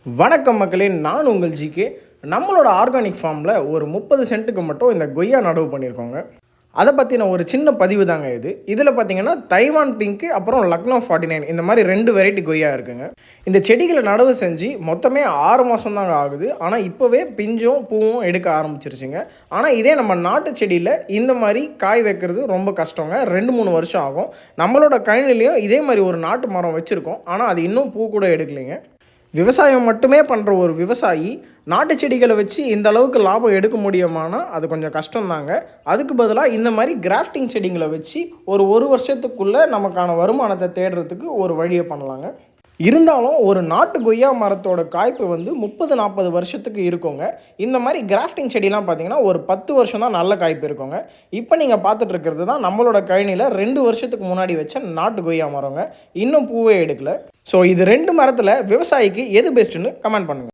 வணக்கம் மக்களே, நான் உங்கள் ஜிகே. நம்மளோட ஆர்கானிக் ஃபார்மில் ஒரு 30 சென்ட்டுக்கு மட்டும் இந்த கொய்யா நடவு பண்ணியிருக்கோங்க. அதை பற்றின ஒரு சின்ன பதிவு தாங்க இது. இதில் பார்த்தீங்கன்னா தைவான் பிங்க்கு அப்புறம் லக்னோ 49 இந்த மாதிரி 2 வெரைட்டி கொய்யா இருக்குங்க. இந்த செடிகளை நடவு செஞ்சு மொத்தமே 6 மாதம் தாங்க ஆகுது. ஆனால் இப்போவே பிஞ்சும் பூவும் எடுக்க ஆரம்பிச்சிருச்சுங்க. ஆனால் இதே நம்ம நாட்டு செடியில் இந்த மாதிரி காய் வைக்கிறது ரொம்ப கஷ்டங்க. 2-3 வருஷம் ஆகும். நம்மளோட கழனிலையும் இதே மாதிரி ஒரு நாட்டு மரம் வச்சுருக்கோம். ஆனால் அது இன்னும் பூ கூட எடுக்கலைங்க. விவசாயம் மட்டுமே பண்ணுற ஒரு விவசாயி நாட்டு செடிகளை வச்சு இந்த அளவுக்கு லாபம் எடுக்க முடியுமானா அது கொஞ்சம் கஷ்டம்தாங்க. அதுக்கு பதிலாக இந்த மாதிரி கிராஃப்டிங் செடிங்களை வச்சு ஒரு வருஷத்துக்குள்ளே நமக்கான வருமானத்தை தேடுறதுக்கு ஒரு வழியை பண்ணலாங்க. இருந்தாலும் ஒரு நாட்டு கொய்யா மரத்தோட காய்ப்பு வந்து 30-40 வருஷத்துக்கு இருக்குங்க. இந்த மாதிரி கிராஃப்டிங் செடிலாம் பார்த்தீங்கன்னா ஒரு 10 வருஷம் தான் நல்ல காய்ப்பு இருக்குங்க. இப்போ நீங்கள் பார்த்துட்டு இருக்கிறது தான் நம்மளோட கழனியில் 2 வருஷத்துக்கு முன்னாடி வச்ச நாட்டு கொய்யா மரங்க. இன்னும் பூவே எடுக்கல. ஸோ இது 2 மரத்தில் விவசாயிக்கு எது பெஸ்ட்டுன்னு கமெண்ட் பண்ணுங்கள்.